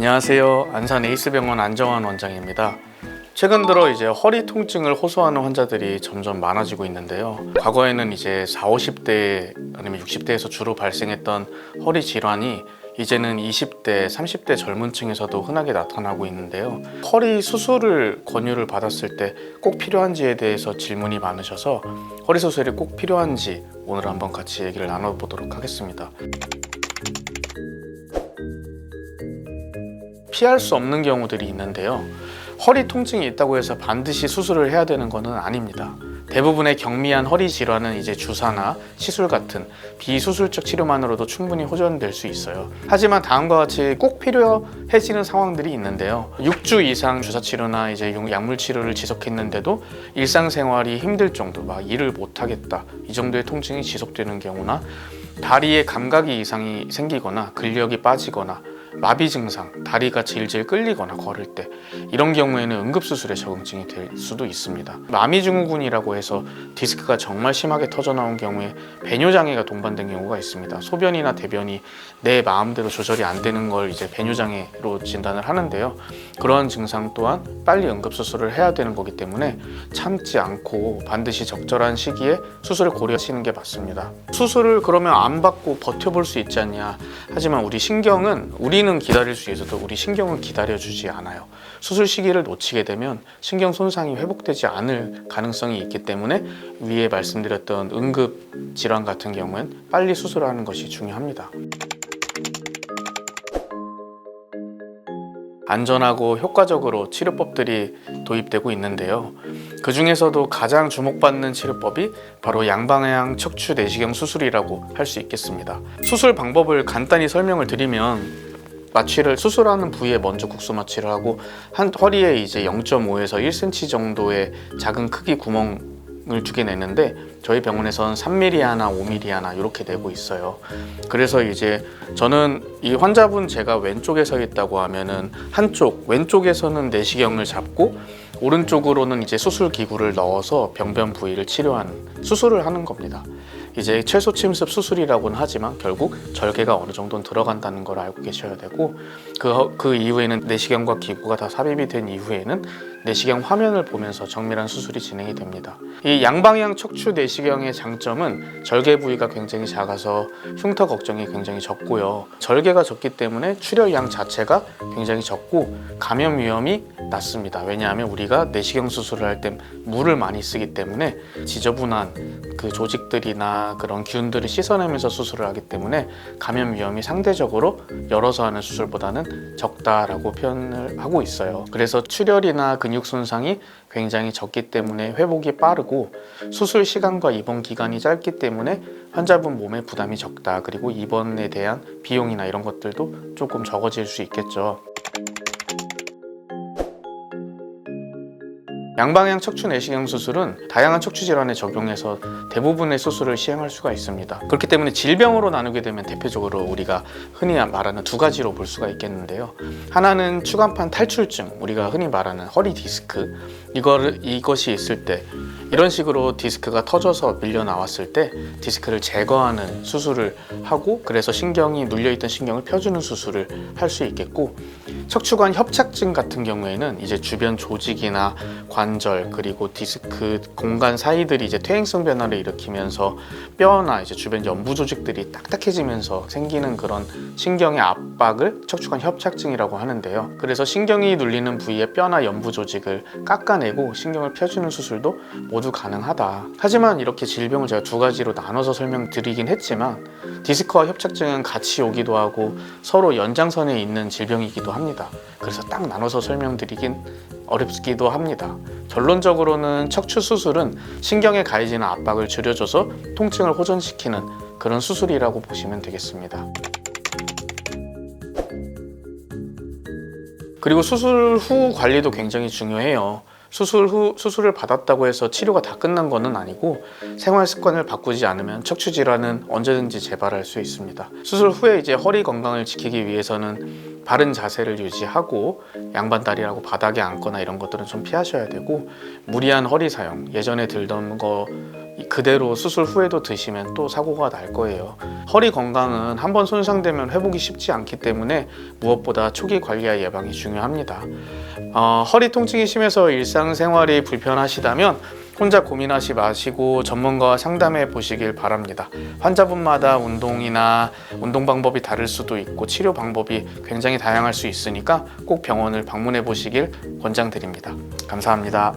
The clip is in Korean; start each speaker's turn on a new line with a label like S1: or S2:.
S1: 안녕하세요. 안산 에이스병원 안정환 원장입니다. 최근 들어 이제 허리 통증을 호소하는 환자들이 점점 많아지고 있는데요. 과거에는 이제 40, 50대 아니면 60대에서 주로 발생했던 허리 질환이 이제는 20대, 30대 젊은 층에서도 흔하게 나타나고 있는데요. 허리 수술을 권유를 받았을 때 꼭 필요한지에 대해서 질문이 많으셔서 허리 수술이 꼭 필요한지 오늘 한번 같이 얘기를 나눠보도록 하겠습니다. 피할 수 없는 경우들이 있는데요. 허리 통증이 있다고 해서 반드시 수술을 해야 되는 것은 아닙니다. 대부분의 경미한 허리 질환은 이제 주사나 시술 같은 비수술적 치료만으로도 충분히 호전될 수 있어요. 하지만 다음과 같이 꼭 필요해지는 상황들이 있는데요. 6주 이상 주사 치료나 이제 약물 치료를 지속했는데도 일상생활이 힘들 정도, 막 일을 못 하겠다, 이 정도의 통증이 지속되는 경우나 다리에 감각이 이상이 생기거나 근력이 빠지거나 마비 증상, 다리가 질질 끌리거나 걸을 때, 이런 경우에는 응급수술에 적응증이 될 수도 있습니다. 마미증후군이라고 해서 디스크가 정말 심하게 터져 나온 경우에 배뇨장애가 동반된 경우가 있습니다. 소변이나 대변이 내 마음대로 조절이 안 되는 걸 이제 배뇨장애로 진단을 하는데요. 그런 증상 또한 빨리 응급수술을 해야 되는 거기 때문에 참지 않고 반드시 적절한 시기에 수술을 고려하시는 게 맞습니다. 수술을 그러면 안 받고 버텨볼 수 있지 않냐. 하지만 우리 신경은, 우리는 기다릴 수 있어도 우리 신경은 기다려주지 않아요. 수술 시기를 놓치게 되면 신경 손상이 회복되지 않을 가능성이 있기 때문에 위에 말씀드렸던 응급 질환 같은 경우엔 빨리 수술하는 것이 중요합니다. 안전하고 효과적으로 치료법들이 도입되고 있는데요. 그 중에서도 가장 주목받는 치료법이 바로 양방향 척추 내시경 수술이라고 할 수 있겠습니다. 수술 방법을 간단히 설명을 드리면, 마취를 수술하는 부위에 먼저 국소 마취를 하고 한 허리에 이제 0.5에서 1cm 정도의 작은 크기 구멍을 두개 내는데, 저희 병원에서는 3mm 하나, 5mm 하나 이렇게 내고 있어요. 그래서 이제 저는 이 환자분 제가 왼쪽에 서 있다고 하면은 한쪽 왼쪽에서는 내시경을 잡고 오른쪽으로는 이제 수술 기구를 넣어서 병변 부위를 치료하는 수술을 하는 겁니다. 이제 최소 침습 수술이라고는 하지만 결국 절개가 어느 정도는 들어간다는 걸 알고 계셔야 되고, 그 이후에는 내시경과 기구가 다 삽입이 된 이후에는 내시경 화면을 보면서 정밀한 수술이 진행이 됩니다. 이 양방향 척추 내시경의 장점은 절개 부위가 굉장히 작아서 흉터 걱정이 굉장히 적고요. 절개가 적기 때문에 출혈량 자체가 굉장히 적고 감염 위험이 낮습니다. 왜냐하면 우리가 내시경 수술을 할 때 물을 많이 쓰기 때문에 지저분한 그 조직들이나 그런 균들을 씻어내면서 수술을 하기 때문에 감염 위험이 상대적으로 열어서 하는 수술보다는 적다라고 표현을 하고 있어요. 그래서 출혈이나 근육 손상이 굉장히 적기 때문에 회복이 빠르고, 수술 시간과 입원 기간이 짧기 때문에 환자분 몸에 부담이 적다. 그리고 입원에 대한 비용이나 이런 것들도 조금 적어질 수 있겠죠. 양방향 척추 내시경 수술은 다양한 척추 질환에 적용해서 대부분의 수술을 시행할 수가 있습니다. 그렇기 때문에 질병으로 나누게 되면 대표적으로 우리가 흔히 말하는 두 가지로 볼 수가 있겠는데요. 하나는 추간판 탈출증, 우리가 흔히 말하는 허리 디스크, 이것이 있을 때, 이런 식으로 디스크가 터져서 밀려 나왔을 때 디스크를 제거하는 수술을 하고, 그래서 신경이 눌려있던 신경을 펴주는 수술을 할 수 있겠고, 척추관 협착증 같은 경우에는 이제 주변 조직이나 관절 그리고 디스크 공간 사이들이 이제 퇴행성 변화를 일으키면서 뼈나 이제 주변 연부 조직들이 딱딱해지면서 생기는 그런 신경의 압박을 척추관 협착증이라고 하는데요. 그래서 신경이 눌리는 부위의 뼈나 연부 조직을 깎아내고 신경을 펴주는 수술도 모두 가능하다. 하지만 이렇게 질병을 제가 두 가지로 나눠서 설명드리긴 했지만, 디스크와 협착증은 같이 오기도 하고 서로 연장선에 있는 질병이기도 합니다. 그래서 딱 나눠서 설명드리긴 어렵기도 합니다. 결론적으로는 척추 수술은 신경에 가해지는 압박을 줄여줘서 통증을 호전시키는 그런 수술이라고 보시면 되겠습니다. 그리고 수술 후 관리도 굉장히 중요해요. 수술 후 수술을 받았다고 해서 치료가 다 끝난 것은 아니고, 생활 습관을 바꾸지 않으면 척추 질환은 언제든지 재발할 수 있습니다. 수술 후에 이제 허리 건강을 지키기 위해서는 바른 자세를 유지하고 양반다리라고 바닥에 앉거나 이런 것들은 좀 피하셔야 되고, 무리한 허리 사용, 예전에 들던 거 그대로 수술 후에도 드시면 또 사고가 날 거예요. 허리 건강은 한번 손상되면 회복이 쉽지 않기 때문에 무엇보다 초기 관리와 예방이 중요합니다. 허리 통증이 심해서 일상생활이 불편하시다면 혼자 고민하지 마시고 전문가와 상담해 보시길 바랍니다. 환자분마다 운동이나 운동 방법이 다를 수도 있고 치료 방법이 굉장히 다양할 수 있으니까 꼭 병원을 방문해 보시길 권장드립니다. 감사합니다.